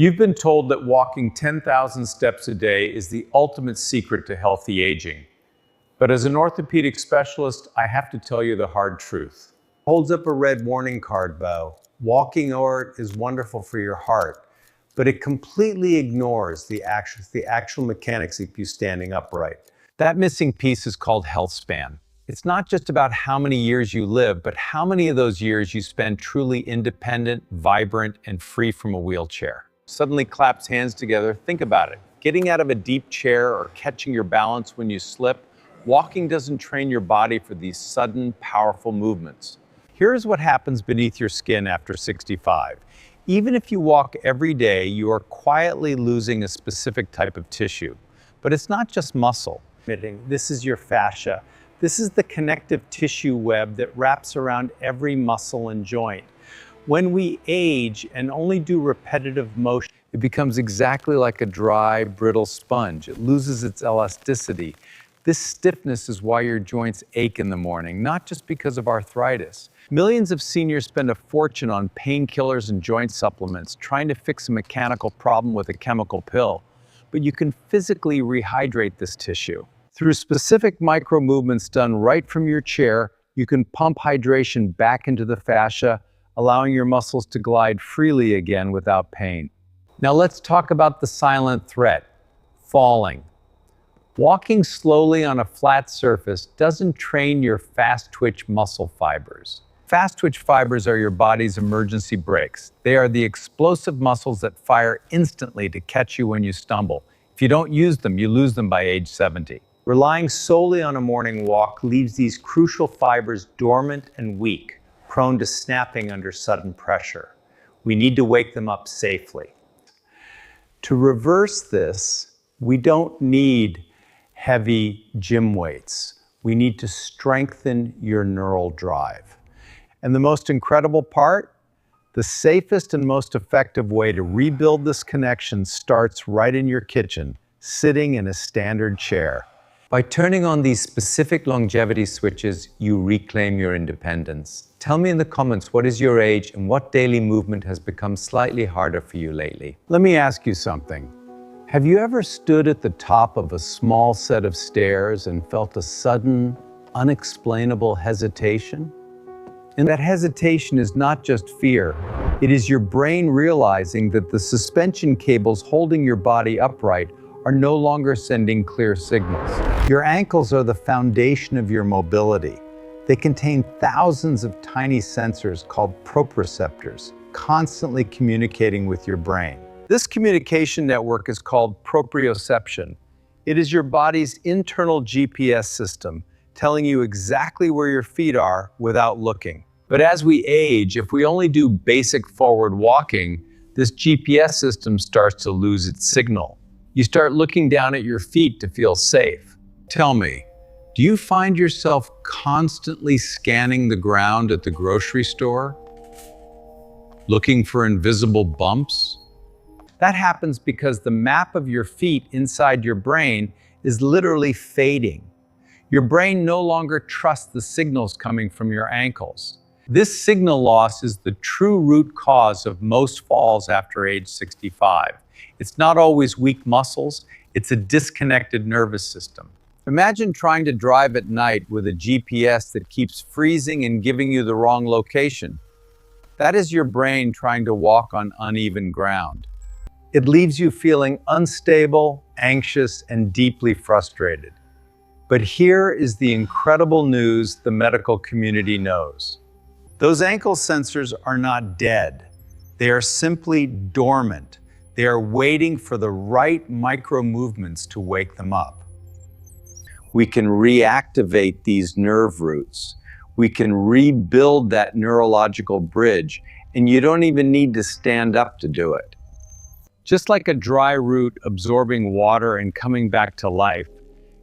You've been told that walking 10,000 steps a day is the ultimate secret to healthy aging. But as an orthopedic specialist, I have to tell you the hard truth. Holds up a red warning card, Bo. Walking is wonderful for your heart, but it completely ignores the actual mechanics that keep you standing upright. That missing piece is called Healthspan. It's not just about how many years you live, but how many of those years you spend truly independent, vibrant, and free from a wheelchair. Suddenly claps hands together. Think about it. Getting out of a deep chair or catching your balance when you slip, walking doesn't train your body for these sudden, powerful movements. Here's what happens beneath your skin after 65. Even if you walk every day, you are quietly losing a specific type of tissue. But it's not just muscle. This is your fascia. This is the connective tissue web that wraps around every muscle and joint. When we age and only do repetitive motion, it becomes exactly like a dry, brittle sponge. It loses its elasticity. This stiffness is why your joints ache in the morning, not just because of arthritis. Millions of seniors spend a fortune on painkillers and joint supplements, trying to fix a mechanical problem with a chemical pill. But you can physically rehydrate this tissue. Through specific micro movements done right from your chair, you can pump hydration back into the fascia, allowing your muscles to glide freely again without pain. Now let's talk about the silent threat, falling. Walking slowly on a flat surface doesn't train your fast-twitch muscle fibers. Fast-twitch fibers are your body's emergency brakes. They are the explosive muscles that fire instantly to catch you when you stumble. If you don't use them, you lose them by age 70. Relying solely on a morning walk leaves these crucial fibers dormant and weak, prone to snapping under sudden pressure. We need to wake them up safely. To reverse this, we don't need heavy gym weights. We need to strengthen your neural drive. And the most incredible part, the safest and most effective way to rebuild this connection starts right in your kitchen, sitting in a standard chair. By turning on these specific longevity switches, you reclaim your independence. Tell me in the comments, what is your age and what daily movement has become slightly harder for you lately? Let me ask you something. Have you ever stood at the top of a small set of stairs and felt a sudden, unexplainable hesitation? And that hesitation is not just fear. It is your brain realizing that the suspension cables holding your body upright are no longer sending clear signals. Your ankles are the foundation of your mobility. They contain thousands of tiny sensors called proprioceptors, constantly communicating with your brain. This communication network is called proprioception. It is your body's internal GPS system, telling you exactly where your feet are without looking. But as we age, if we only do basic forward walking, this GPS system starts to lose its signal. You start looking down at your feet to feel safe. Tell me, do you find yourself constantly scanning the ground at the grocery store? Looking for invisible bumps? That happens because the map of your feet inside your brain is literally fading. Your brain no longer trusts the signals coming from your ankles. This signal loss is the true root cause of most falls after age 65. It's not always weak muscles, it's a disconnected nervous system. Imagine trying to drive at night with a GPS that keeps freezing and giving you the wrong location. That is your brain trying to walk on uneven ground. It leaves you feeling unstable, anxious, and deeply frustrated. But here is the incredible news the medical community knows. Those ankle sensors are not dead. They are simply dormant. They are waiting for the right micro movements to wake them up. We can reactivate these nerve roots. We can rebuild that neurological bridge, and you don't even need to stand up to do it. Just like a dry root absorbing water and coming back to life,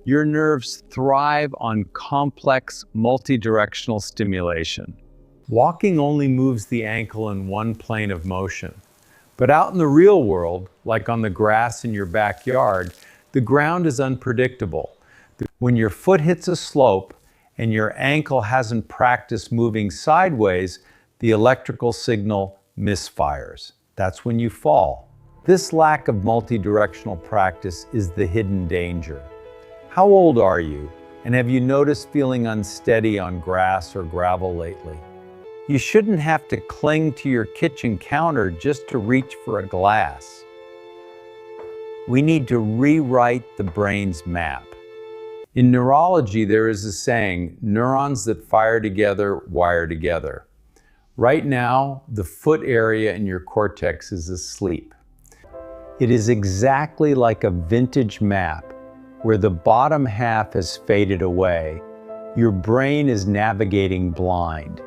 your nerves thrive on complex, multi-directional stimulation. Walking only moves the ankle in one plane of motion. But out in the real world, like on the grass in your backyard, the ground is unpredictable. When your foot hits a slope and your ankle hasn't practiced moving sideways, the electrical signal misfires. That's when you fall. This lack of multi-directional practice is the hidden danger. How old are you? And have you noticed feeling unsteady on grass or gravel lately? You shouldn't have to cling to your kitchen counter just to reach for a glass. We need to rewrite the brain's map. In neurology, there is a saying, neurons that fire together wire together. Right now, the foot area in your cortex is asleep. It is exactly like a vintage map where the bottom half has faded away. Your brain is navigating blind.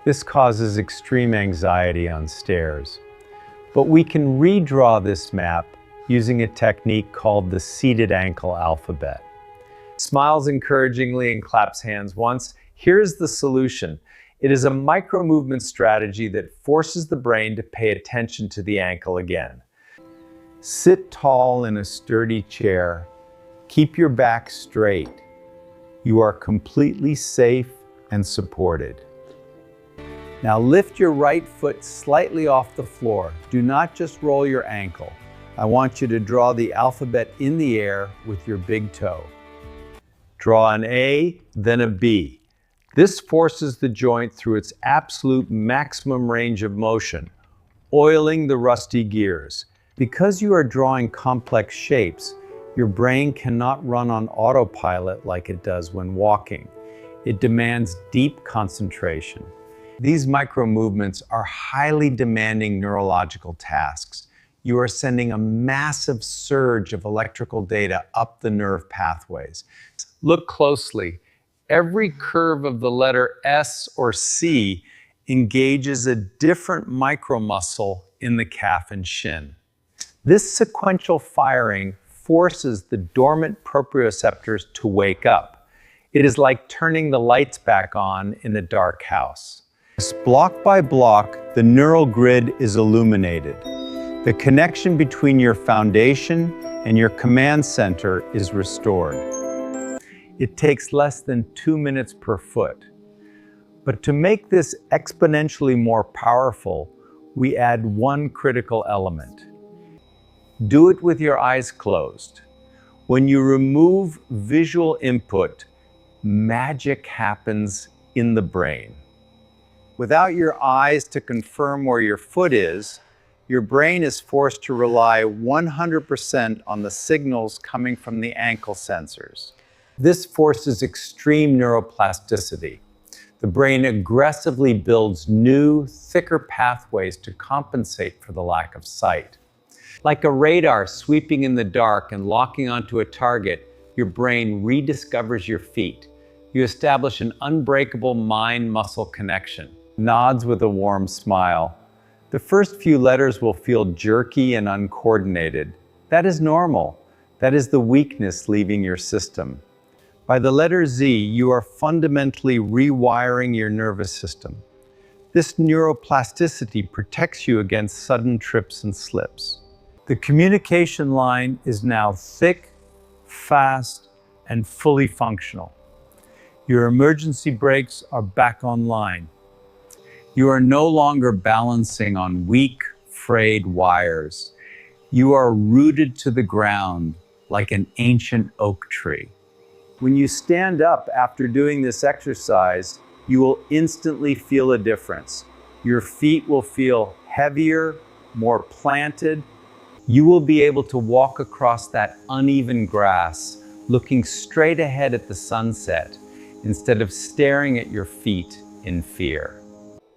This causes extreme anxiety on stairs. But we can redraw this map using a technique called the seated ankle alphabet. Smiles encouragingly and claps hands once. Here's the solution. It is a micro-movement strategy that forces the brain to pay attention to the ankle again. Sit tall in a sturdy chair. Keep your back straight. You are completely safe and supported. Now lift your right foot slightly off the floor. Do not just roll your ankle. I want you to draw the alphabet in the air with your big toe. Draw an A, then a B. This forces the joint through its absolute maximum range of motion, oiling the rusty gears. Because you are drawing complex shapes, your brain cannot run on autopilot like it does when walking. It demands deep concentration. These micro movements are highly demanding neurological tasks. You are sending a massive surge of electrical data up the nerve pathways. Look closely. Every curve of the letter S or C engages a different micromuscle in the calf and shin. This sequential firing forces the dormant proprioceptors to wake up. It is like turning the lights back on in a dark house. Block by block, the neural grid is illuminated. The connection between your foundation and your command center is restored. It takes less than 2 minutes per foot. But to make this exponentially more powerful, we add one critical element. Do it with your eyes closed. When you remove visual input, magic happens in the brain. Without your eyes to confirm where your foot is, your brain is forced to rely 100% on the signals coming from the ankle sensors. This forces extreme neuroplasticity. The brain aggressively builds new, thicker pathways to compensate for the lack of sight. Like a radar sweeping in the dark and locking onto a target, your brain rediscovers your feet. You establish an unbreakable mind-muscle connection. Nods with a warm smile. The first few letters will feel jerky and uncoordinated. That is normal. That is the weakness leaving your system. By the letter Z, you are fundamentally rewiring your nervous system. This neuroplasticity protects you against sudden trips and slips. The communication line is now thick, fast, and fully functional. Your emergency brakes are back online. You are no longer balancing on weak, frayed wires. You are rooted to the ground like an ancient oak tree. When you stand up after doing this exercise, you will instantly feel a difference. Your feet will feel heavier, more planted. You will be able to walk across that uneven grass, looking straight ahead at the sunset, instead of staring at your feet in fear.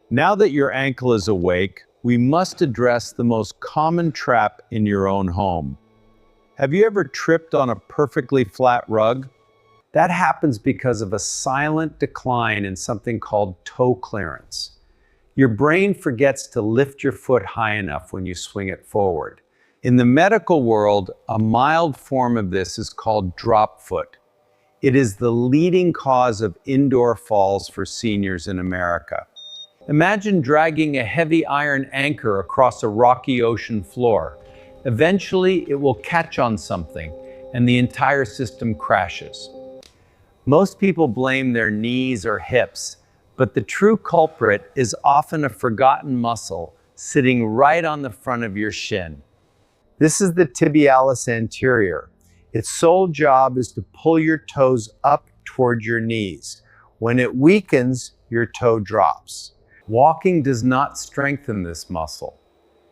Now that your ankle is awake, we must address the most common trap in your own home. Have you ever tripped on a perfectly flat rug? That happens because of a silent decline in something called toe clearance. Your brain forgets to lift your foot high enough when you swing it forward. In the medical world, a mild form of this is called drop foot. It is the leading cause of indoor falls for seniors in America. Imagine dragging a heavy iron anchor across a rocky ocean floor. Eventually, it will catch on something, and the entire system crashes. Most people blame their knees or hips, but the true culprit is often a forgotten muscle sitting right on the front of your shin. This is the tibialis anterior. Its sole job is to pull your toes up toward your knees. When it weakens, your toe drops. Walking does not strengthen this muscle.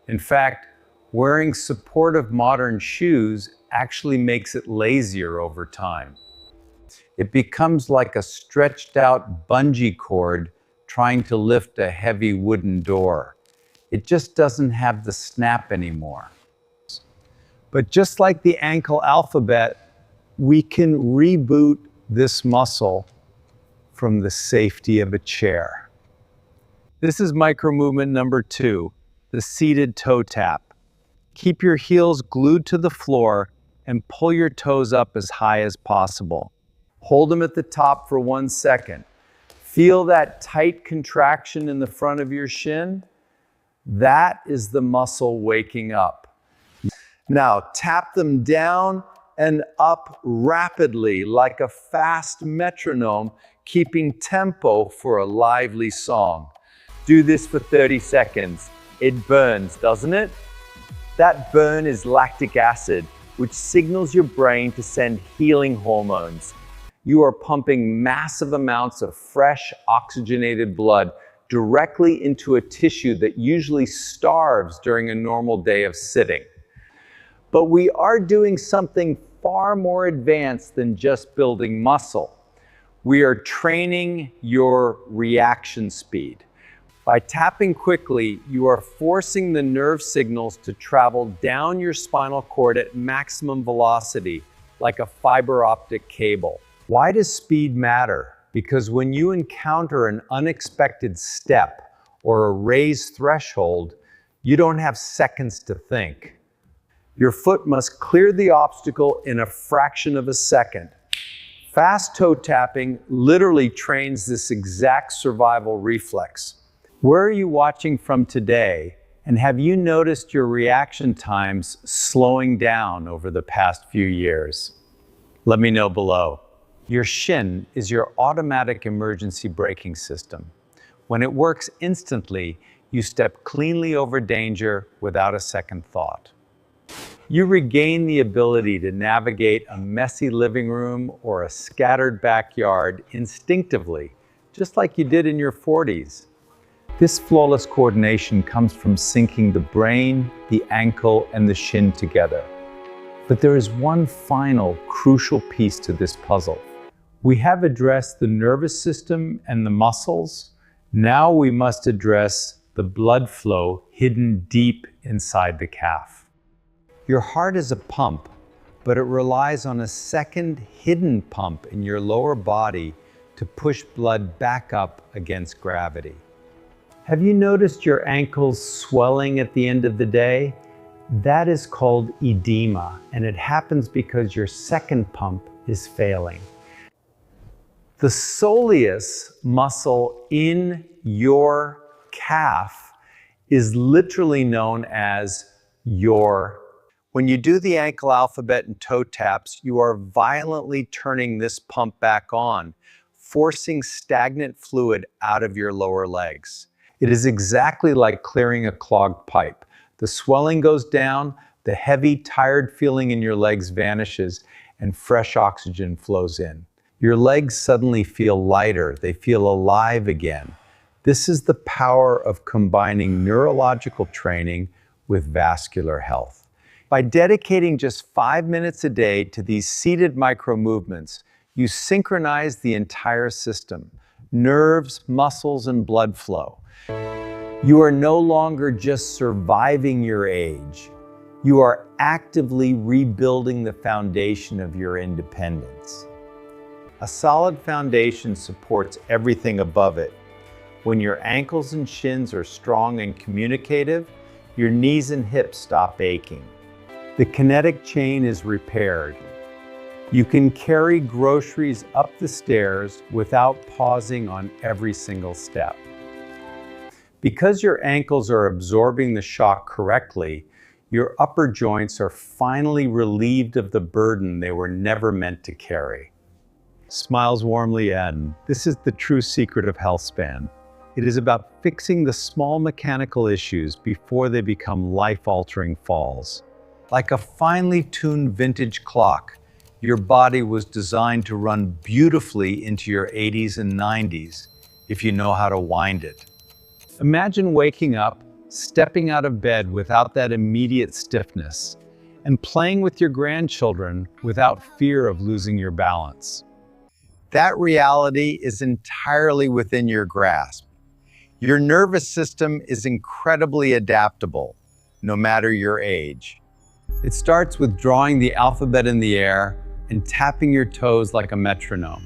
In fact, wearing supportive modern shoes actually makes it lazier over time. It becomes like a stretched out bungee cord trying to lift a heavy wooden door. It just doesn't have the snap anymore. But just like the ankle alphabet, we can reboot this muscle from the safety of a chair. This is micromovement number 2, the seated toe tap. Keep your heels glued to the floor and pull your toes up as high as possible. Hold them at the top for 1 second. Feel that tight contraction in the front of your shin? That is the muscle waking up. Now tap them down and up rapidly like a fast metronome, keeping tempo for a lively song. Do this for 30 seconds. It burns, doesn't it? That burn is lactic acid, which signals your brain to send healing hormones. You are pumping massive amounts of fresh, oxygenated blood directly into a tissue that usually starves during a normal day of sitting. But we are doing something far more advanced than just building muscle. We are training your reaction speed. By tapping quickly, you are forcing the nerve signals to travel down your spinal cord at maximum velocity, like a fiber optic cable. Why does speed matter? Because when you encounter an unexpected step or a raised threshold, you don't have seconds to think. Your foot must clear the obstacle in a fraction of a second. Fast toe tapping literally trains this exact survival reflex. Where are you watching from today? And have you noticed your reaction times slowing down over the past few years? Let me know below. Your shin is your automatic emergency braking system. When it works instantly, you step cleanly over danger without a second thought. You regain the ability to navigate a messy living room or a scattered backyard instinctively, just like you did in your 40s. This flawless coordination comes from syncing the brain, the ankle, and the shin together. But there is one final crucial piece to this puzzle. We have addressed the nervous system and the muscles. Now we must address the blood flow hidden deep inside the calf. Your heart is a pump, but it relies on a second hidden pump in your lower body to push blood back up against gravity. Have you noticed your ankles swelling at the end of the day? That is called edema, and it happens because your second pump is failing. The soleus muscle in your calf is literally known as your. When you do the ankle alphabet and toe taps, you are violently turning this pump back on, forcing stagnant fluid out of your lower legs. It is exactly like clearing a clogged pipe. The swelling goes down, the heavy, tired feeling in your legs vanishes, and fresh oxygen flows in. Your legs suddenly feel lighter, they feel alive again. This is the power of combining neurological training with vascular health. By dedicating just 5 minutes a day to these seated micro movements, you synchronize the entire system, nerves, muscles, and blood flow. You are no longer just surviving your age. You are actively rebuilding the foundation of your independence. A solid foundation supports everything above it. When your ankles and shins are strong and communicative, your knees and hips stop aching. The kinetic chain is repaired. You can carry groceries up the stairs without pausing on every single step. Because your ankles are absorbing the shock correctly, your upper joints are finally relieved of the burden they were never meant to carry. Smiles warmly, Ed. This is the true secret of Healthspan. It is about fixing the small mechanical issues before they become life-altering falls. Like a finely tuned vintage clock, your body was designed to run beautifully into your 80s and 90s if you know how to wind it. Imagine waking up, stepping out of bed without that immediate stiffness, and playing with your grandchildren without fear of losing your balance. That reality is entirely within your grasp. Your nervous system is incredibly adaptable, no matter your age. It starts with drawing the alphabet in the air and tapping your toes like a metronome.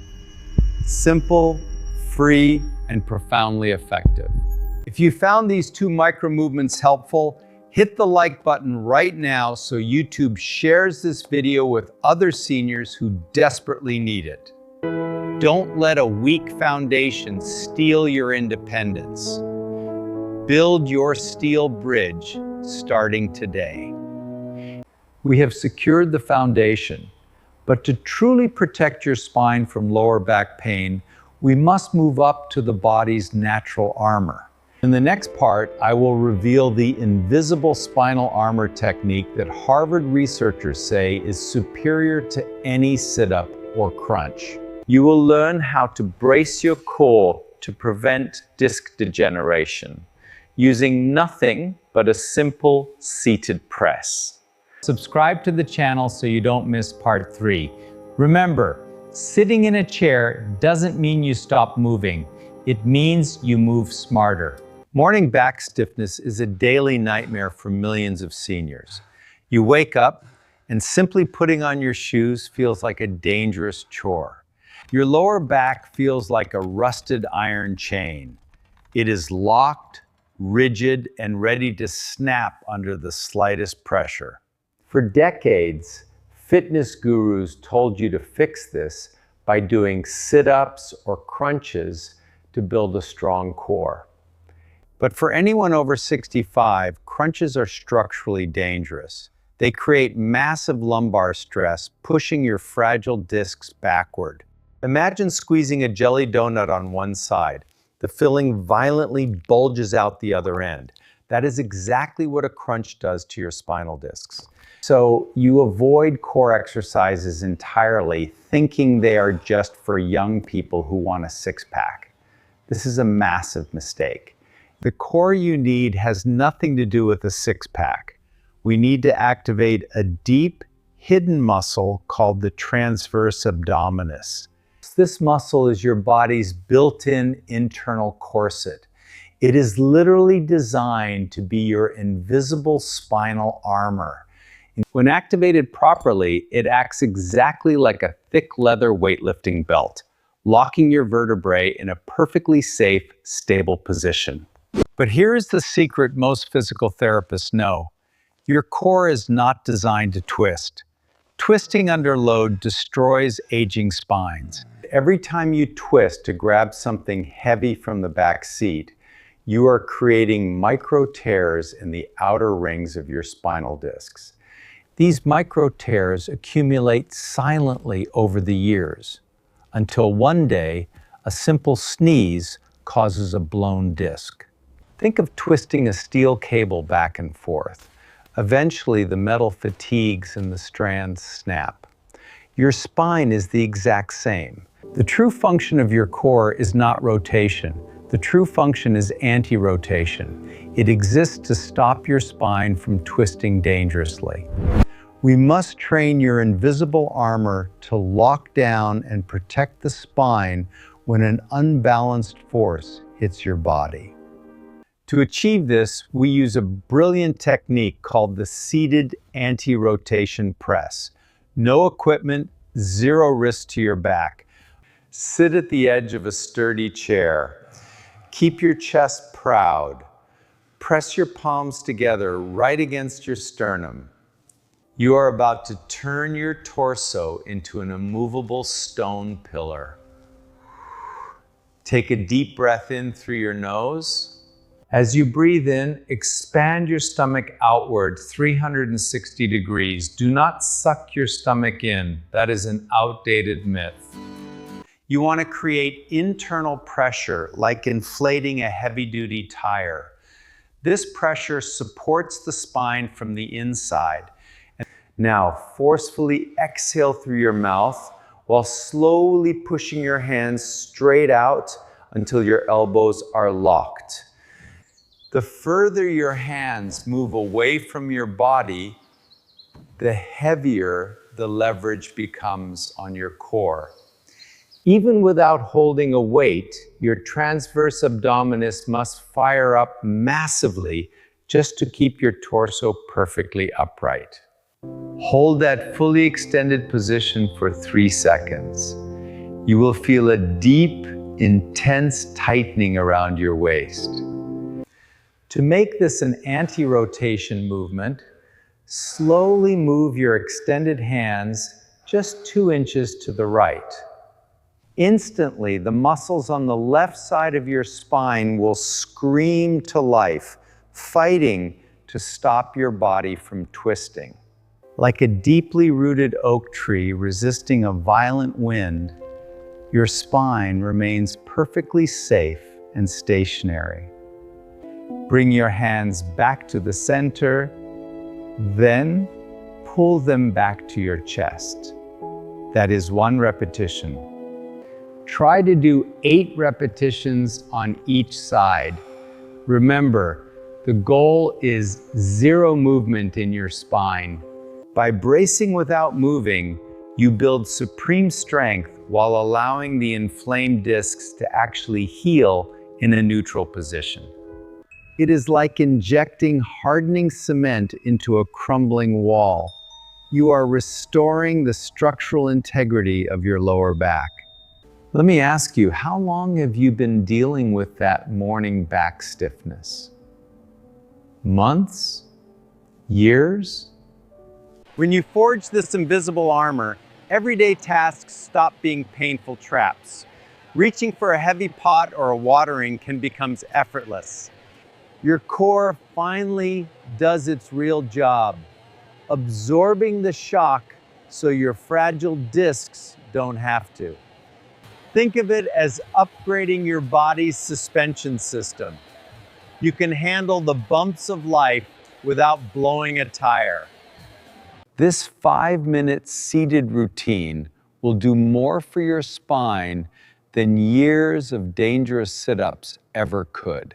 Simple, free, and profoundly effective. If you found these 2 micro movements helpful, hit the like button right now so YouTube shares this video with other seniors who desperately need it. Don't let a weak foundation steal your independence. Build your steel bridge starting today. We have secured the foundation, but to truly protect your spine from lower back pain, we must move up to the body's natural armor. In the next part, I will reveal the invisible spinal armor technique that Harvard researchers say is superior to any sit-up or crunch. You will learn how to brace your core to prevent disc degeneration using nothing but a simple seated press. Subscribe to the channel so you don't miss part 3. Remember, sitting in a chair doesn't mean you stop moving. It means you move smarter. Morning back stiffness is a daily nightmare for millions of seniors. You wake up and simply putting on your shoes feels like a dangerous chore. Your lower back feels like a rusted iron chain. It is locked, rigid, and ready to snap under the slightest pressure. For decades, fitness gurus told you to fix this by doing sit-ups or crunches to build a strong core. But for anyone over 65, crunches are structurally dangerous. They create massive lumbar stress, pushing your fragile discs backward. Imagine squeezing a jelly donut on one side. The filling violently bulges out the other end. That is exactly what a crunch does to your spinal discs. So you avoid core exercises entirely, thinking they are just for young people who want a six-pack. This is a massive mistake. The core you need has nothing to do with a six-pack. We need to activate a deep, hidden muscle called the transverse abdominis. This muscle is your body's built-in internal corset. It is literally designed to be your invisible spinal armor. When activated properly, it acts exactly like a thick leather weightlifting belt, locking your vertebrae in a perfectly safe, stable position. But here is the secret most physical therapists know. Your core is not designed to twist. Twisting under load destroys aging spines. Every time you twist to grab something heavy from the back seat, you are creating micro tears in the outer rings of your spinal discs. These micro tears accumulate silently over the years, until one day, a simple sneeze causes a blown disc. Think of twisting a steel cable back and forth. Eventually, the metal fatigues and the strands snap. Your spine is the exact same. The true function of your core is not rotation. The true function is anti-rotation. It exists to stop your spine from twisting dangerously. We must train your invisible armor to lock down and protect the spine when an unbalanced force hits your body. To achieve this, we use a brilliant technique called the seated anti-rotation press. No equipment, zero risk to your back. Sit at the edge of a sturdy chair. Keep your chest proud. Press your palms together right against your sternum. You are about to turn your torso into an immovable stone pillar. Take a deep breath in through your nose. As you breathe in, expand your stomach outward 360 degrees. Do not suck your stomach in. That is an outdated myth. You want to create internal pressure like inflating a heavy-duty tire. This pressure supports the spine from the inside, Now, forcefully exhale through your mouth while slowly pushing your hands straight out until your elbows are locked. The further your hands move away from your body, the heavier the leverage becomes on your core. Even without holding a weight, your transverse abdominis must fire up massively just to keep your torso perfectly upright. Hold that fully extended position for 3 seconds. You will feel a deep, intense tightening around your waist. To make this an anti-rotation movement, slowly move your extended hands just 2 inches to the right. Instantly, the muscles on the left side of your spine will scream to life, fighting to stop your body from twisting. Like a deeply rooted oak tree resisting a violent wind, your spine remains perfectly safe and stationary. Bring your hands back to the center, then pull them back to your chest. That is 1 repetition. Try to do 8 repetitions on each side. Remember, the goal is 0 movement in your spine. By bracing without moving, you build supreme strength while allowing the inflamed discs to actually heal in a neutral position. It is like injecting hardening cement into a crumbling wall. You are restoring the structural integrity of your lower back. Let me ask you, how long have you been dealing with that morning back stiffness? Months? Years? When you forge this invisible armor, everyday tasks stop being painful traps. Reaching for a heavy pot or a watering can become effortless. Your core finally does its real job, absorbing the shock so your fragile discs don't have to. Think of it as upgrading your body's suspension system. You can handle the bumps of life without blowing a tire. This 5-minute seated routine will do more for your spine than years of dangerous sit-ups ever could.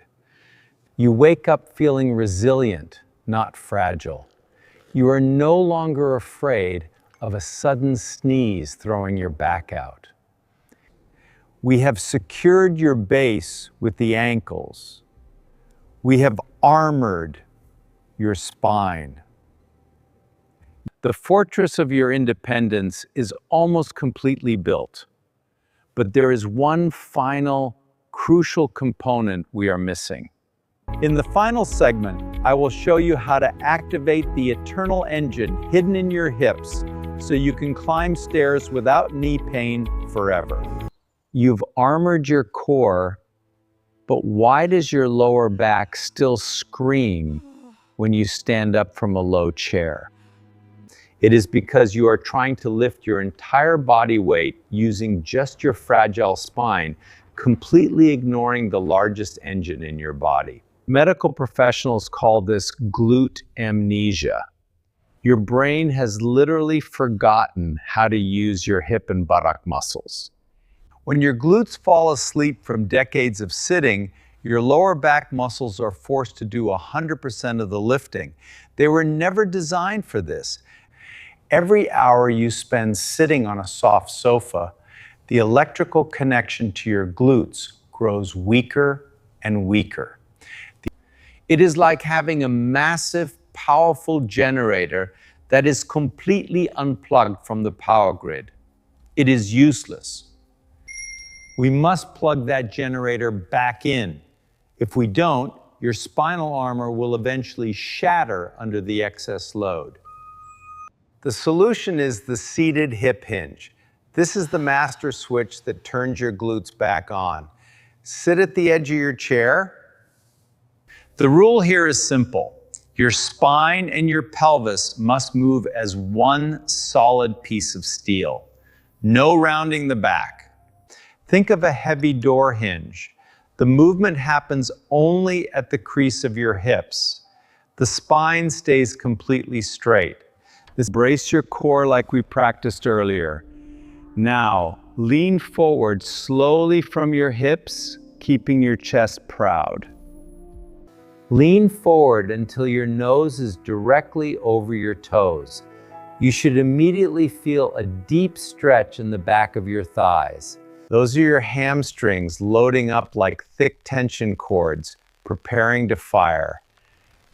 You wake up feeling resilient, not fragile. You are no longer afraid of a sudden sneeze throwing your back out. We have secured your base with the ankles. We have armored your spine. The fortress of your independence is almost completely built, but there is one final, crucial component we are missing. In the final segment, I will show you how to activate the eternal engine hidden in your hips so you can climb stairs without knee pain forever. You've armored your core, but why does your lower back still scream when you stand up from a low chair? It is because you are trying to lift your entire body weight using just your fragile spine, completely ignoring the largest engine in your body. Medical professionals call this glute amnesia. Your brain has literally forgotten how to use your hip and buttock muscles. When your glutes fall asleep from decades of sitting, your lower back muscles are forced to do 100% of the lifting. They were never designed for this. Every hour you spend sitting on a soft sofa, the electrical connection to your glutes grows weaker and weaker. It is like having a massive, powerful generator that is completely unplugged from the power grid. It is useless. We must plug that generator back in. If we don't, your spinal armor will eventually shatter under the excess load. The solution is the seated hip hinge. This is the master switch that turns your glutes back on. Sit at the edge of your chair. The rule here is simple. Your spine and your pelvis must move as one solid piece of steel. No rounding the back. Think of a heavy door hinge. The movement happens only at the crease of your hips. The spine stays completely straight. Brace your core like we practiced earlier. Now, lean forward slowly from your hips, keeping your chest proud. Lean forward until your nose is directly over your toes. You should immediately feel a deep stretch in the back of your thighs. Those are your hamstrings loading up like thick tension cords, preparing to fire.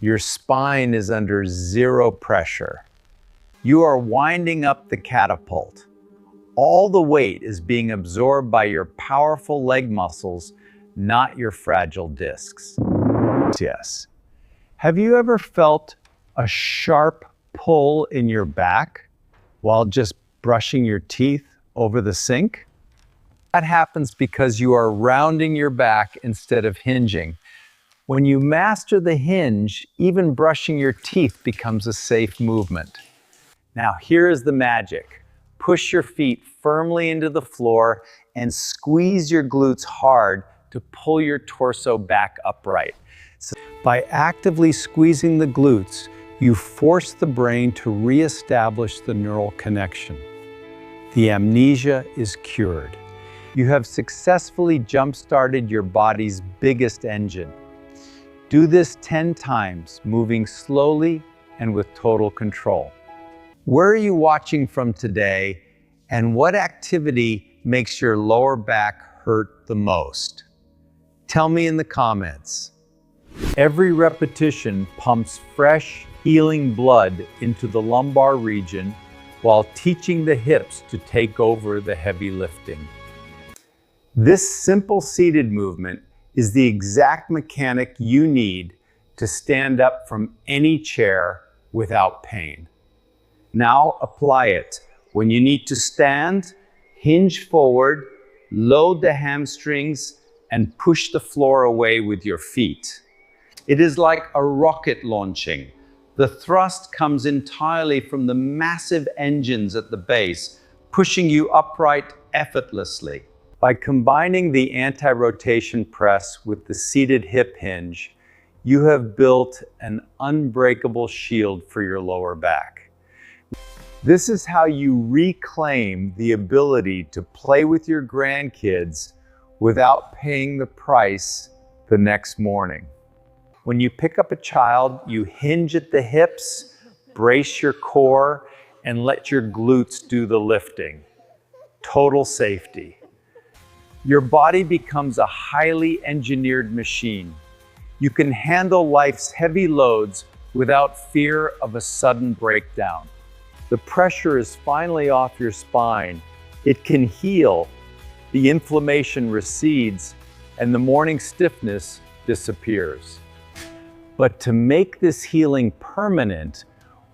Your spine is under zero pressure. You are winding up the catapult. All the weight is being absorbed by your powerful leg muscles, not your fragile discs. Yes. Have you ever felt a sharp pull in your back while just brushing your teeth over the sink? That happens because you are rounding your back instead of hinging. When you master the hinge, even brushing your teeth becomes a safe movement. Now here is the magic. Push your feet firmly into the floor and squeeze your glutes hard to pull your torso back upright. So by actively squeezing the glutes, you force the brain to reestablish the neural connection. The amnesia is cured. You have successfully jump-started your body's biggest engine. Do this 10 times, moving slowly and with total control. Where are you watching from today, and what activity makes your lower back hurt the most? Tell me in the comments. Every repetition pumps fresh, healing blood into the lumbar region while teaching the hips to take over the heavy lifting. This simple seated movement is the exact mechanic you need to stand up from any chair without pain. Now apply it. When you need to stand, hinge forward, load the hamstrings, and push the floor away with your feet. It is like a rocket launching. The thrust comes entirely from the massive engines at the base, pushing you upright effortlessly. By combining the anti-rotation press with the seated hip hinge, you have built an unbreakable shield for your lower back. This is how you reclaim the ability to play with your grandkids without paying the price the next morning. When you pick up a child, you hinge at the hips, brace your core, and let your glutes do the lifting. Total safety. Your body becomes a highly engineered machine. You can handle life's heavy loads without fear of a sudden breakdown. The pressure is finally off your spine. It can heal, the inflammation recedes, and the morning stiffness disappears. But to make this healing permanent,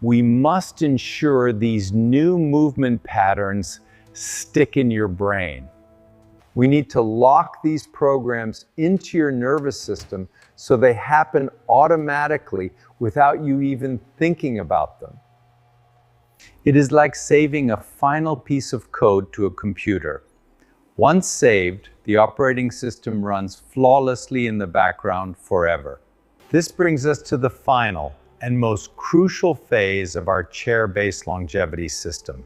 we must ensure these new movement patterns stick in your brain. We need to lock these programs into your nervous system so they happen automatically without you even thinking about them. It is like saving a final piece of code to a computer. Once saved, the operating system runs flawlessly in the background forever. This brings us to the final and most crucial phase of our chair-based longevity system: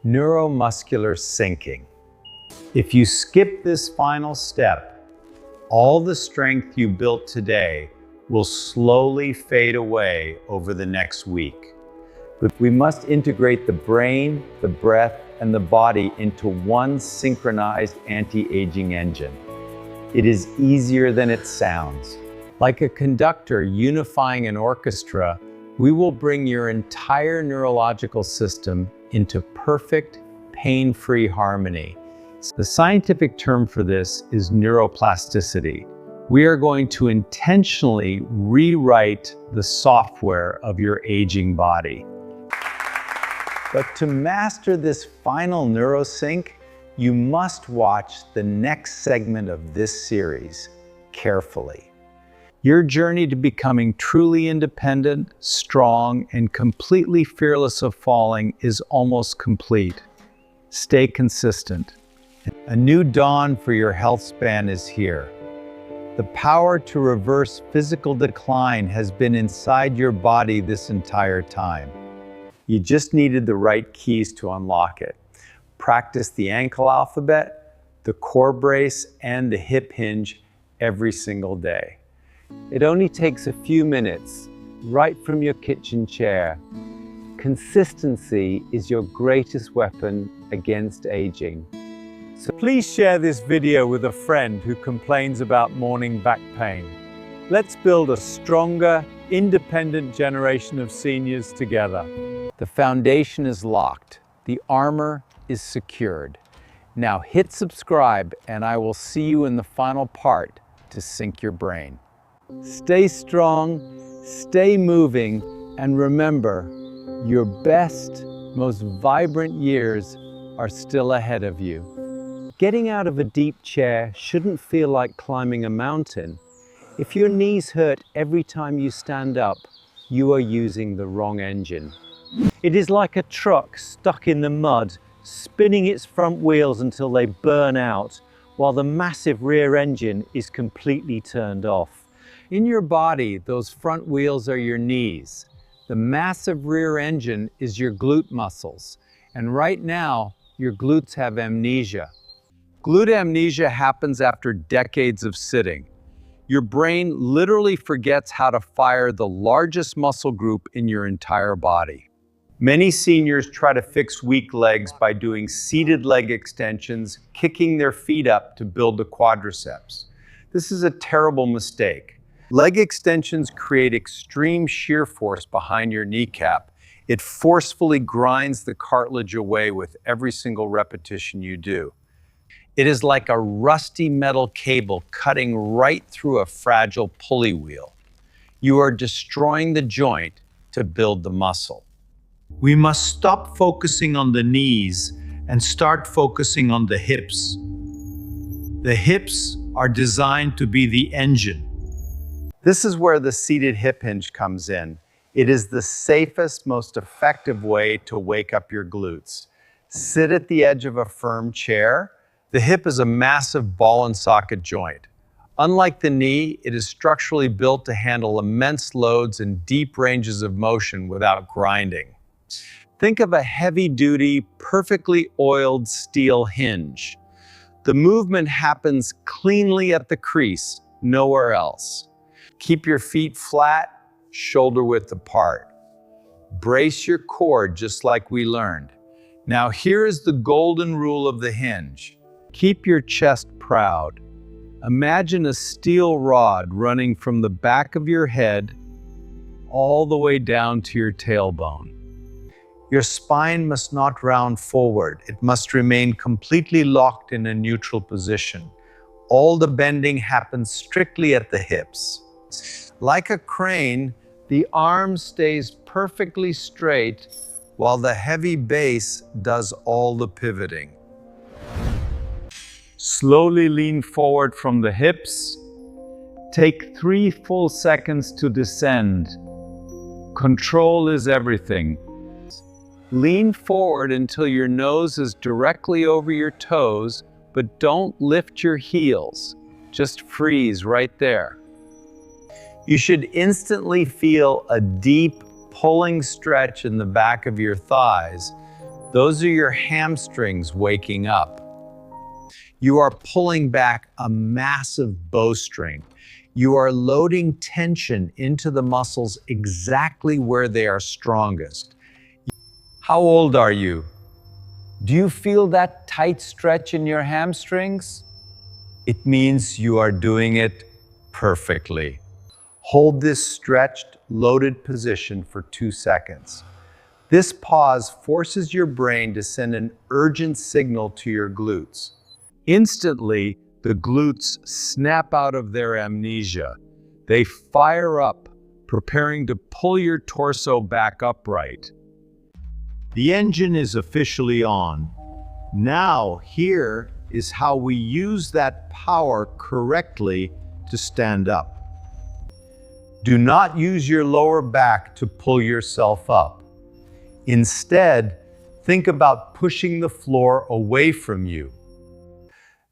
neuromuscular syncing. If you skip this final step, all the strength you built today will slowly fade away over the next week. But we must integrate the brain, the breath, and the body into one synchronized anti-aging engine. It is easier than it sounds. Like a conductor unifying an orchestra, we will bring your entire neurological system into perfect, pain-free harmony. The scientific term for this is neuroplasticity. We are going to intentionally rewrite the software of your aging body. But to master this final neurosync, you must watch the next segment of this series carefully. Your journey to becoming truly independent, strong, and completely fearless of falling is almost complete. Stay consistent. A new dawn for your health span is here. The power to reverse physical decline has been inside your body this entire time. You just needed the right keys to unlock it. Practice the ankle alphabet, the core brace, and the hip hinge every single day. It only takes a few minutes, right from your kitchen chair. Consistency is your greatest weapon against aging. So please share this video with a friend who complains about morning back pain. Let's build a stronger, independent generation of seniors together. The foundation is locked. The armor is secured. Now hit subscribe and I will see you in the final part to sync your brain. Stay strong, stay moving, and remember, your best, most vibrant years are still ahead of you. Getting out of a deep chair shouldn't feel like climbing a mountain. If your knees hurt every time you stand up, you are using the wrong engine. It is like a truck stuck in the mud, spinning its front wheels until they burn out, while the massive rear engine is completely turned off. In your body, those front wheels are your knees. The massive rear engine is your glute muscles. And right now, your glutes have amnesia. Glute amnesia happens after decades of sitting. Your brain literally forgets how to fire the largest muscle group in your entire body. Many seniors try to fix weak legs by doing seated leg extensions, kicking their feet up to build the quadriceps. This is a terrible mistake. Leg extensions create extreme shear force behind your kneecap. It forcefully grinds the cartilage away with every single repetition you do. It is like a rusty metal cable cutting right through a fragile pulley wheel. You are destroying the joint to build the muscle. We must stop focusing on the knees and start focusing on the hips. The hips are designed to be the engine. This is where the seated hip hinge comes in. It is the safest, most effective way to wake up your glutes. Sit at the edge of a firm chair. The hip is a massive ball and socket joint. Unlike the knee, it is structurally built to handle immense loads and deep ranges of motion without grinding. Think of a heavy-duty, perfectly oiled steel hinge. The movement happens cleanly at the crease, nowhere else. Keep your feet flat, shoulder width apart. Brace your core just like we learned. Now here is the golden rule of the hinge. Keep your chest proud. Imagine a steel rod running from the back of your head all the way down to your tailbone. Your spine must not round forward. It must remain completely locked in a neutral position. All the bending happens strictly at the hips. Like a crane, the arm stays perfectly straight while the heavy base does all the pivoting. Slowly lean forward from the hips. Take 3 full seconds to descend. Control is everything. Lean forward until your nose is directly over your toes, but don't lift your heels. Just freeze right there. You should instantly feel a deep pulling stretch in the back of your thighs. Those are your hamstrings waking up. You are pulling back a massive bowstring. You are loading tension into the muscles exactly where they are strongest. How old are you? Do you feel that tight stretch in your hamstrings? It means you are doing it perfectly. Hold this stretched, loaded position for 2 seconds. This pause forces your brain to send an urgent signal to your glutes. Instantly, the glutes snap out of their amnesia. They fire up, preparing to pull your torso back upright. The engine is officially on. Now, here is how we use that power correctly to stand up. Do not use your lower back to pull yourself up. Instead, think about pushing the floor away from you.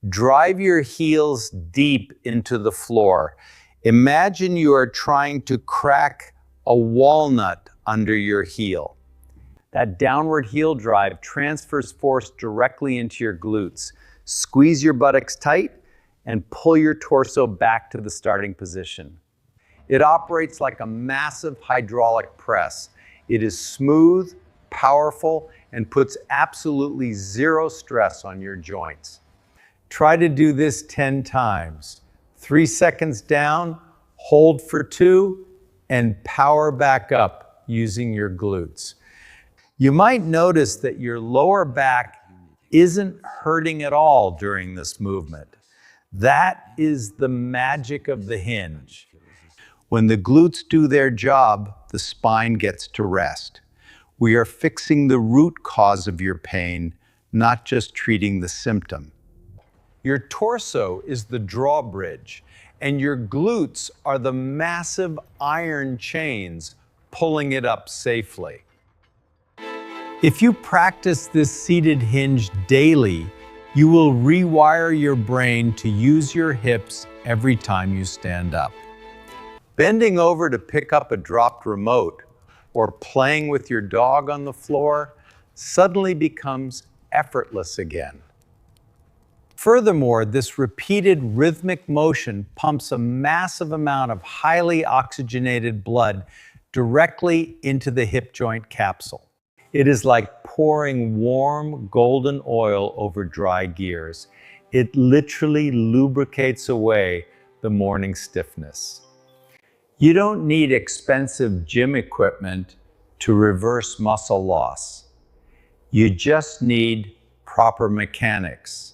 Drive your heels deep into the floor. Imagine you are trying to crack a walnut under your heel. That downward heel drive transfers force directly into your glutes. Squeeze your buttocks tight and pull your torso back to the starting position. It operates like a massive hydraulic press. It is smooth, powerful, and puts absolutely zero stress on your joints. Try to do this 10 times. 3 seconds down, hold for 2, and power back up using your glutes. You might notice that your lower back isn't hurting at all during this movement. That is the magic of the hinge. When the glutes do their job, the spine gets to rest. We are fixing the root cause of your pain, not just treating the symptom. Your torso is the drawbridge, and your glutes are the massive iron chains pulling it up safely. If you practice this seated hinge daily, you will rewire your brain to use your hips every time you stand up. Bending over to pick up a dropped remote or playing with your dog on the floor suddenly becomes effortless again. Furthermore, this repeated rhythmic motion pumps a massive amount of highly oxygenated blood directly into the hip joint capsule. It is like pouring warm golden oil over dry gears. It literally lubricates away the morning stiffness. You don't need expensive gym equipment to reverse muscle loss. You just need proper mechanics.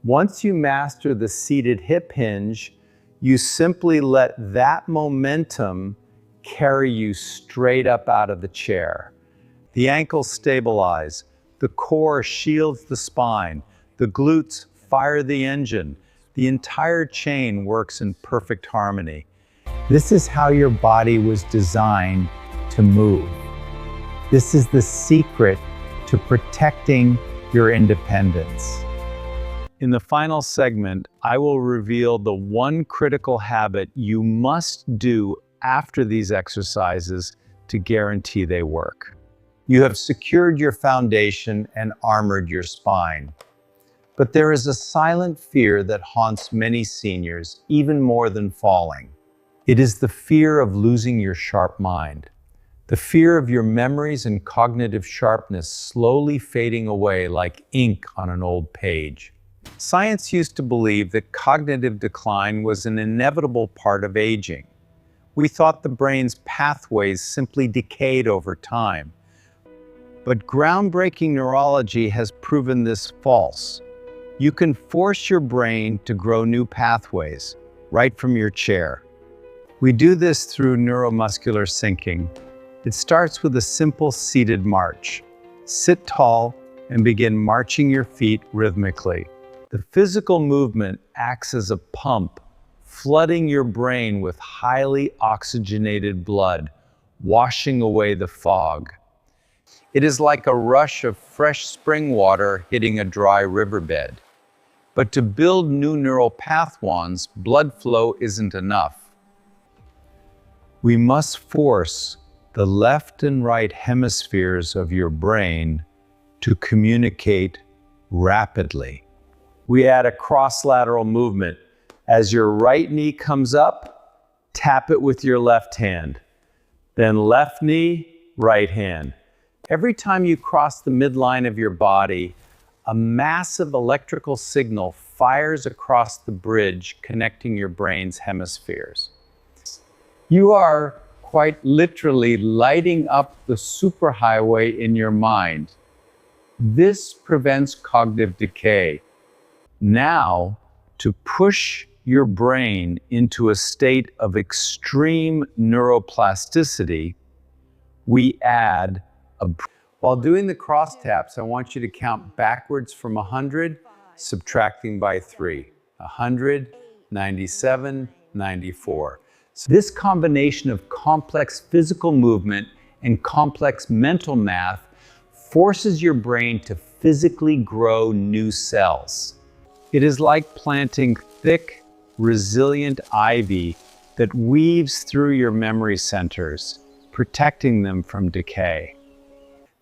Once you master the seated hip hinge, you simply let that momentum carry you straight up out of the chair. The ankles stabilize, the core shields the spine, the glutes fire the engine. The entire chain works in perfect harmony. This is how your body was designed to move. This is the secret to protecting your independence. In the final segment, I will reveal the one critical habit you must do after these exercises to guarantee they work. You have secured your foundation and armored your spine. But there is a silent fear that haunts many seniors, even more than falling. It is the fear of losing your sharp mind. The fear of your memories and cognitive sharpness slowly fading away like ink on an old page. Science used to believe that cognitive decline was an inevitable part of aging. We thought the brain's pathways simply decayed over time. But groundbreaking neurology has proven this false. You can force your brain to grow new pathways right from your chair. We do this through neuromuscular syncing. It starts with a simple seated march. Sit tall and begin marching your feet rhythmically. The physical movement acts as a pump, flooding your brain with highly oxygenated blood, washing away the fog. It is like a rush of fresh spring water hitting a dry riverbed. But to build new neural pathways, blood flow isn't enough. We must force the left and right hemispheres of your brain to communicate rapidly. We add a cross-lateral movement. As your right knee comes up, tap it with your left hand. Then left knee, right hand. Every time you cross the midline of your body, a massive electrical signal fires across the bridge connecting your brain's hemispheres. You are quite literally lighting up the superhighway in your mind. This prevents cognitive decay. Now, to push your brain into a state of extreme neuroplasticity, we add While doing the cross taps, I want you to count backwards from 100, subtracting by 3. 100, 97, 94. So this combination of complex physical movement and complex mental math forces your brain to physically grow new cells. It is like planting thick, resilient ivy that weaves through your memory centers, protecting them from decay.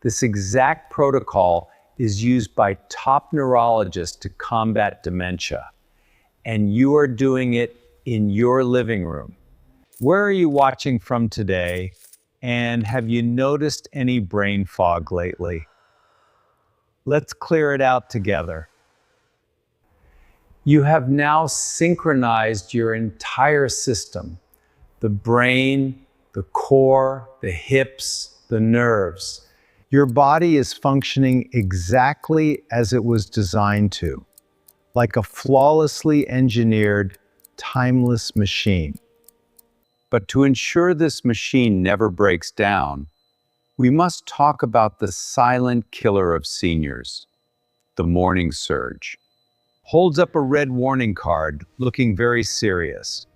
This exact protocol is used by top neurologists to combat dementia. And you are doing it in your living room. Where are you watching from today? And have you noticed any brain fog lately? Let's clear it out together. You have now synchronized your entire system, the brain, the core, the hips, the nerves. Your body is functioning exactly as it was designed to, like a flawlessly engineered, timeless machine. But to ensure this machine never breaks down, we must talk about the silent killer of seniors, the morning surge. Holds up a red warning card, looking very serious.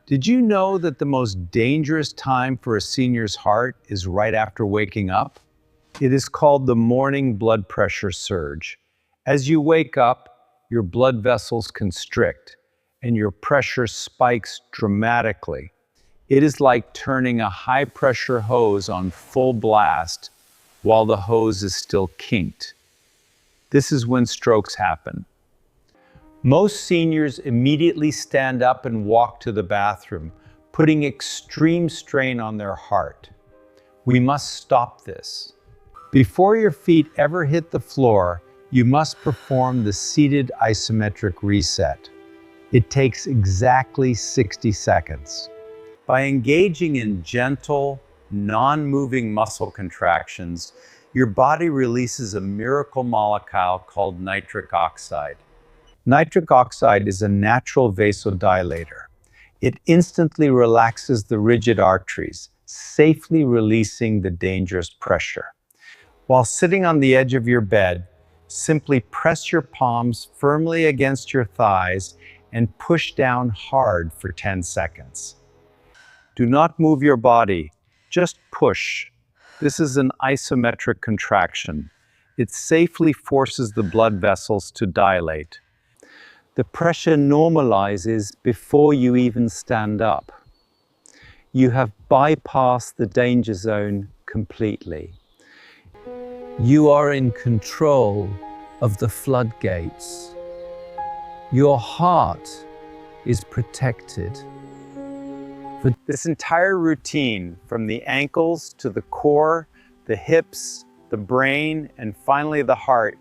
Did you know that the most dangerous time for a senior's heart is right after waking up? It is called the morning blood pressure surge. As you wake up, your blood vessels constrict and your pressure spikes dramatically. It is like turning a high-pressure hose on full blast while the hose is still kinked. This is when strokes happen. Most seniors immediately stand up and walk to the bathroom, putting extreme strain on their heart. We must stop this. Before your feet ever hit the floor, you must perform the seated isometric reset. It takes exactly 60 seconds. By engaging in gentle, non-moving muscle contractions, your body releases a miracle molecule called nitric oxide. Nitric oxide is a natural vasodilator. It instantly relaxes the rigid arteries, safely releasing the dangerous pressure. While sitting on the edge of your bed, simply press your palms firmly against your thighs and push down hard for 10 seconds. Do not move your body, just push. This is an isometric contraction. It safely forces the blood vessels to dilate. The pressure normalizes before you even stand up. You have bypassed the danger zone completely. You are in control of the floodgates. Your heart is protected. For this entire routine, from the ankles to the core, the hips, the brain, and finally the heart,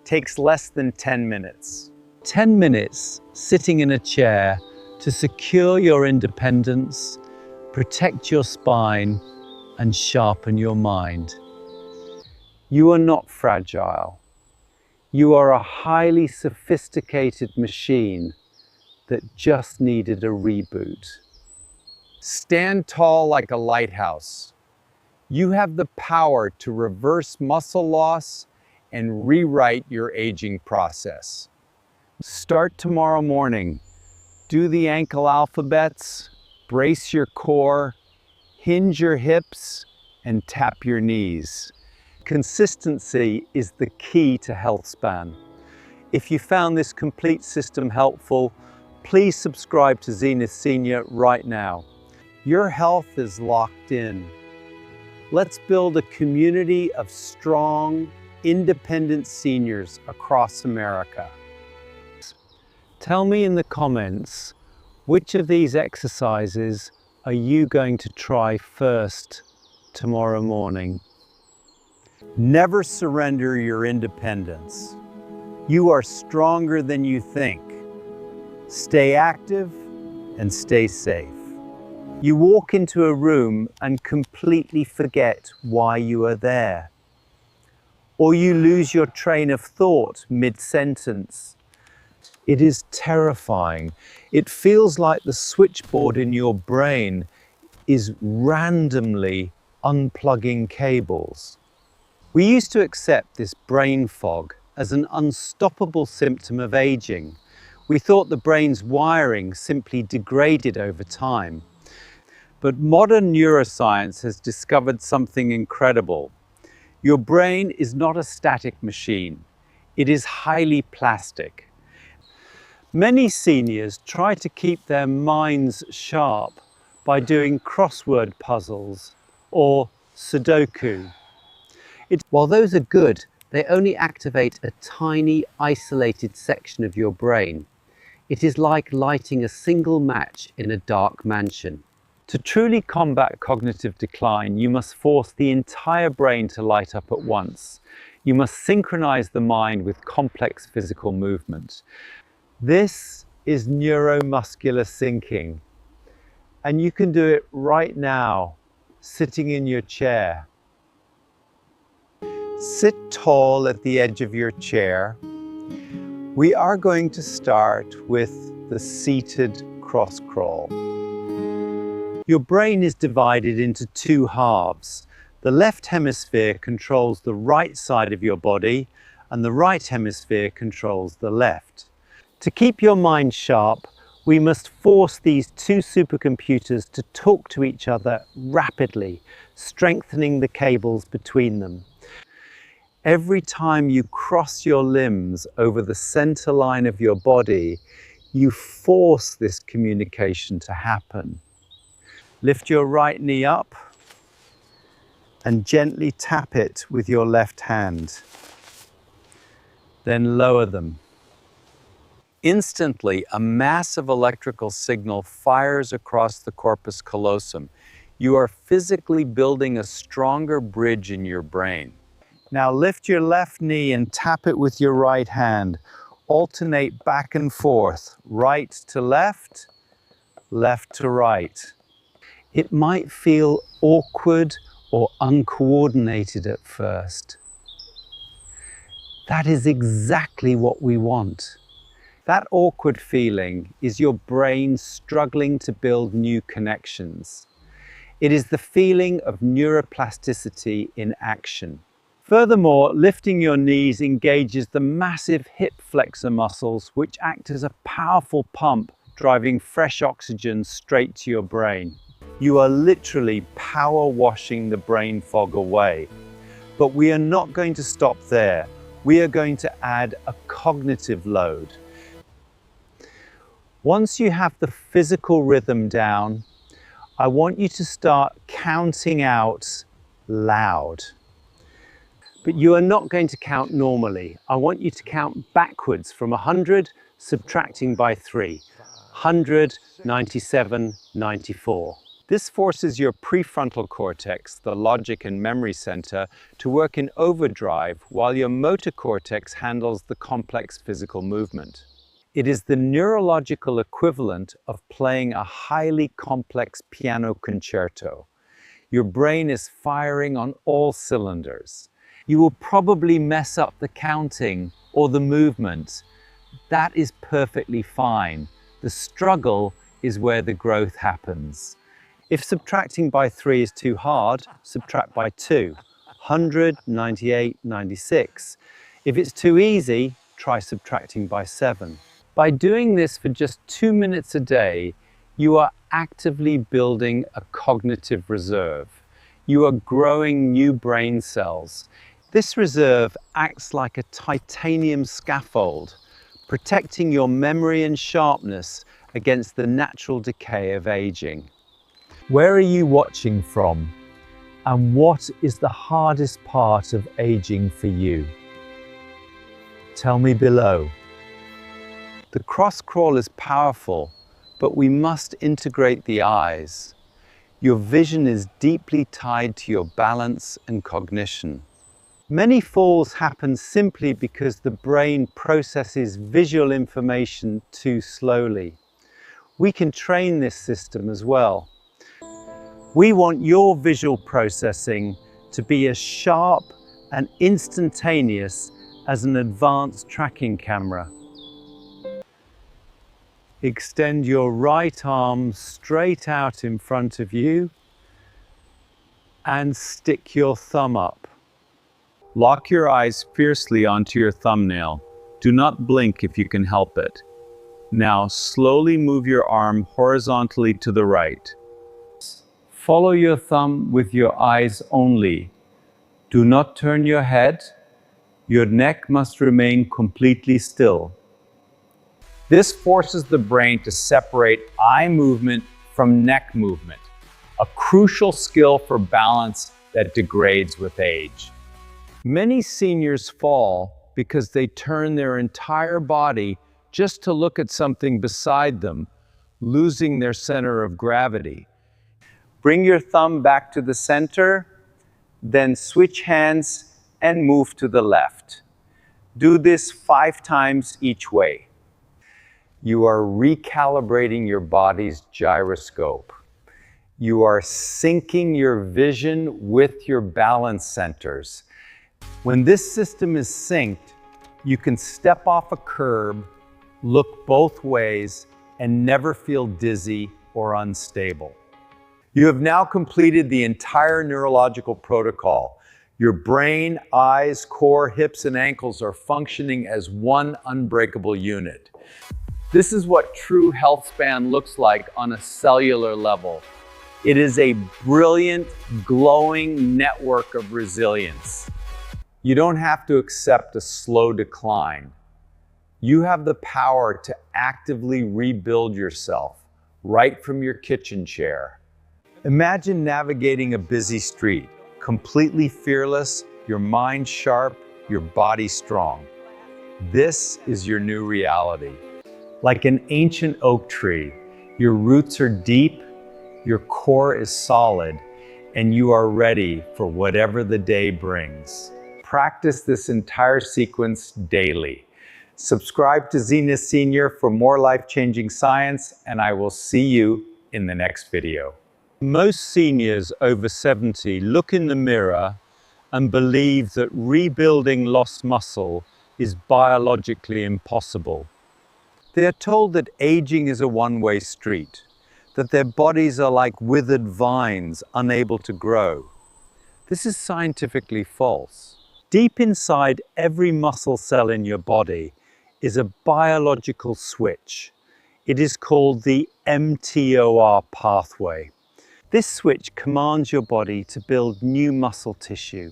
takes less than 10 minutes. 10 minutes sitting in a chair to secure your independence, protect your spine, and sharpen your mind. You are not fragile. You are a highly sophisticated machine that just needed a reboot. Stand tall like a lighthouse. You have the power to reverse muscle loss and rewrite your aging process. Start tomorrow morning. Do the ankle alphabets, brace your core, hinge your hips, and tap your knees. Consistency is the key to Healthspan. If you found this complete system helpful, please subscribe to Zenith Senior right now. Your health is locked in. Let's build a community of strong, independent seniors across America. Tell me in the comments, which of these exercises are you going to try first tomorrow morning? Never surrender your independence. You are stronger than you think. Stay active and stay safe. You walk into a room and completely forget why you are there. Or you lose your train of thought mid-sentence. It is terrifying. It feels like the switchboard in your brain is randomly unplugging cables. We used to accept this brain fog as an unstoppable symptom of aging. We thought the brain's wiring simply degraded over time. But modern neuroscience has discovered something incredible. Your brain is not a static machine. It is highly plastic. Many seniors try to keep their minds sharp by doing crossword puzzles or Sudoku. While those are good, they only activate a tiny, isolated section of your brain. It is like lighting a single match in a dark mansion. To truly combat cognitive decline, you must force the entire brain to light up at once. You must synchronize the mind with complex physical movement. This is neuromuscular syncing, and you can do it right now, sitting in your chair. Sit tall at the edge of your chair. We are going to start with the seated cross crawl. Your brain is divided into two halves. The left hemisphere controls the right side of your body, and the right hemisphere controls the left. To keep your mind sharp, we must force these two supercomputers to talk to each other rapidly, strengthening the cables between them. Every time you cross your limbs over the center line of your body, you force this communication to happen. Lift your right knee up and gently tap it with your left hand. Then lower them. Instantly, a massive electrical signal fires across the corpus callosum. You are physically building a stronger bridge in your brain. Now lift your left knee and tap it with your right hand. Alternate back and forth, right to left, left to right. It might feel awkward or uncoordinated at first. That is exactly what we want. That awkward feeling is your brain struggling to build new connections. It is the feeling of neuroplasticity in action. Furthermore, lifting your knees engages the massive hip flexor muscles, which act as a powerful pump, driving fresh oxygen straight to your brain. You are literally power washing the brain fog away. But we are not going to stop there. We are going to add a cognitive load. Once you have the physical rhythm down, I want you to start counting out loud. But you are not going to count normally. I want you to count backwards from 100, subtracting by 3. 100, 97, 94. This forces your prefrontal cortex, the logic and memory center, to work in overdrive while your motor cortex handles the complex physical movement. It is the neurological equivalent of playing a highly complex piano concerto. Your brain is firing on all cylinders. You will probably mess up the counting or the movement. That is perfectly fine. The struggle is where the growth happens. If subtracting by 3 is too hard, subtract by 2. 100, 98, 96. If it's too easy, try subtracting by 7. By doing this for just 2 minutes a day, you are actively building a cognitive reserve. You are growing new brain cells. This reserve acts like a titanium scaffold, protecting your memory and sharpness against the natural decay of aging. Where are you watching from? And what is the hardest part of aging for you? Tell me below. The cross crawl is powerful, but we must integrate the eyes. Your vision is deeply tied to your balance and cognition. Many falls happen simply because the brain processes visual information too slowly. We can train this system as well. We want your visual processing to be as sharp and instantaneous as an advanced tracking camera. Extend your right arm straight out in front of you and stick your thumb up. Lock your eyes fiercely onto your thumbnail. Do not blink if you can help it. Now slowly move your arm horizontally to the right. Follow your thumb with your eyes only. Do not turn your head. Your neck must remain completely still. This forces the brain to separate eye movement from neck movement, a crucial skill for balance that degrades with age. Many seniors fall because they turn their entire body just to look at something beside them, losing their center of gravity. Bring your thumb back to the center, then switch hands and move to the left. Do this 5 times each way. You are recalibrating your body's gyroscope. You are syncing your vision with your balance centers. When this system is synced, you can step off a curb, look both ways, and never feel dizzy or unstable. You have now completed the entire neurological protocol. Your brain, eyes, core, hips, and ankles are functioning as one unbreakable unit. This is what true Healthspan looks like on a cellular level. It is a brilliant, glowing network of resilience. You don't have to accept a slow decline. You have the power to actively rebuild yourself right from your kitchen chair. Imagine navigating a busy street, completely fearless, your mind sharp, your body strong. This is your new reality. Like an ancient oak tree, your roots are deep, your core is solid, and you are ready for whatever the day brings. Practice this entire sequence daily. Subscribe to Zenith Senior for more life-changing science, and I will see you in the next video. Most seniors over 70 look in the mirror and believe that rebuilding lost muscle is biologically impossible. They are told that aging is a one-way street, that their bodies are like withered vines unable to grow. This is scientifically false. Deep inside every muscle cell in your body is a biological switch. It is called the mTOR pathway. This switch commands your body to build new muscle tissue.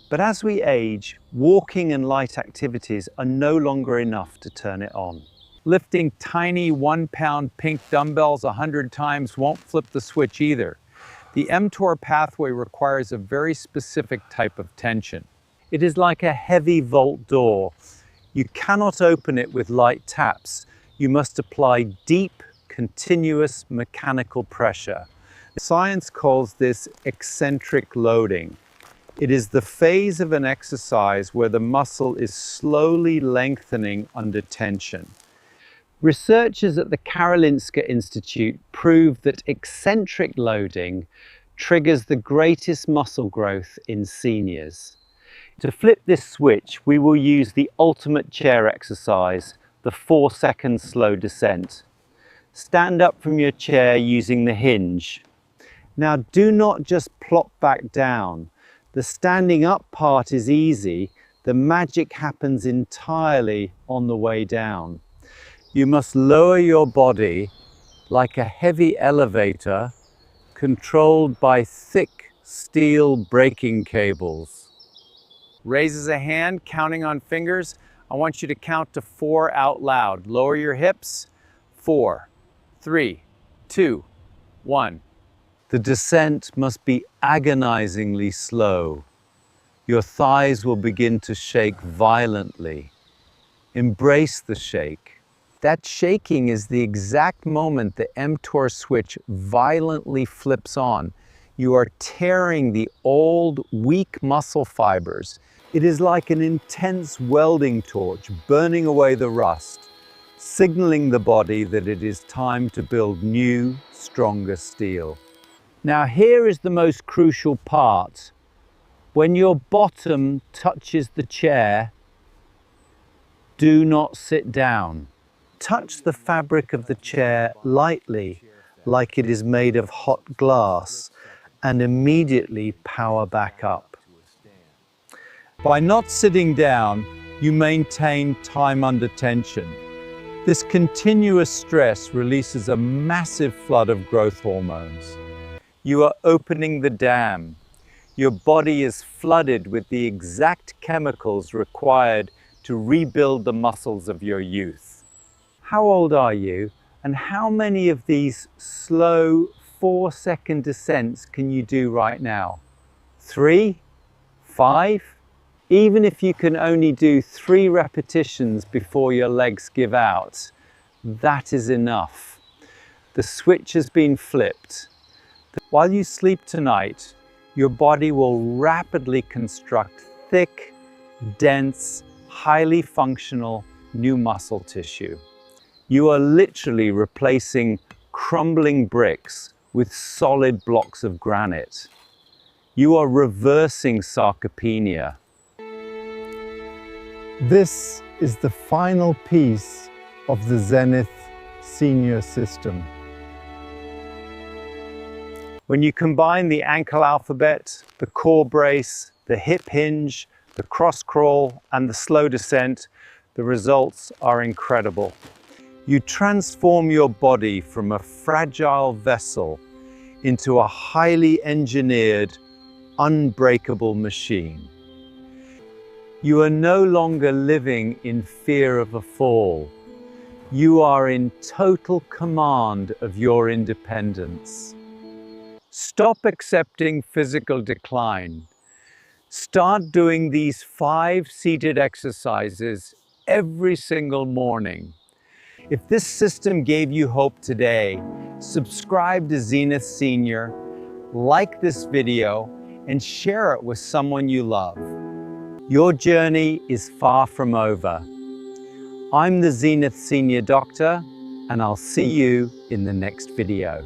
But as we age, walking and light activities are no longer enough to turn it on. Lifting tiny 1-pound pink dumbbells 100 times won't flip the switch either. The mTOR pathway requires a very specific type of tension. It is like a heavy vault door. You cannot open it with light taps. You must apply deep, continuous mechanical pressure. Science calls this eccentric loading. It is the phase of an exercise where the muscle is slowly lengthening under tension. Researchers at the Karolinska Institute proved that eccentric loading triggers the greatest muscle growth in seniors. To flip this switch, we will use the ultimate chair exercise, the 4-second slow descent. Stand up from your chair using the hinge. Now, do not just plop back down. The standing up part is easy. The magic happens entirely on the way down. You must lower your body like a heavy elevator controlled by thick steel braking cables. Raises a hand, counting on fingers. I want you to count to 4 out loud. Lower your hips. 4, 3, 2, 1. The descent must be agonizingly slow. Your thighs will begin to shake violently. Embrace the shake. That shaking is the exact moment the mTOR switch violently flips on. You are tearing the old, weak muscle fibers. It is like an intense welding torch burning away the rust, signaling the body that it is time to build new, stronger steel. Now here is the most crucial part. When your bottom touches the chair, do not sit down. Touch the fabric of the chair lightly, like it is made of hot glass, and immediately power back up. By not sitting down, you maintain time under tension. This continuous stress releases a massive flood of growth hormones. You are opening the dam. Your body is flooded with the exact chemicals required to rebuild the muscles of your youth. How old are you, and how many of these slow 4-second descents can you do right now? 3? 5? Even if you can only do 3 repetitions before your legs give out, that is enough. The switch has been flipped. While you sleep tonight, your body will rapidly construct thick, dense, highly functional new muscle tissue. You are literally replacing crumbling bricks with solid blocks of granite. You are reversing sarcopenia. This is the final piece of the Zenith Senior system. When you combine the ankle alphabet, the core brace, the hip hinge, the cross crawl, and the slow descent, the results are incredible. You transform your body from a fragile vessel into a highly engineered, unbreakable machine. You are no longer living in fear of a fall. You are in total command of your independence. Stop accepting physical decline. Start doing these 5 seated exercises every single morning. If this system gave you hope today, subscribe to Zenith Senior, like this video, and share it with someone you love. Your journey is far from over. I'm the Zenith Senior Doctor, and I'll see you in the next video.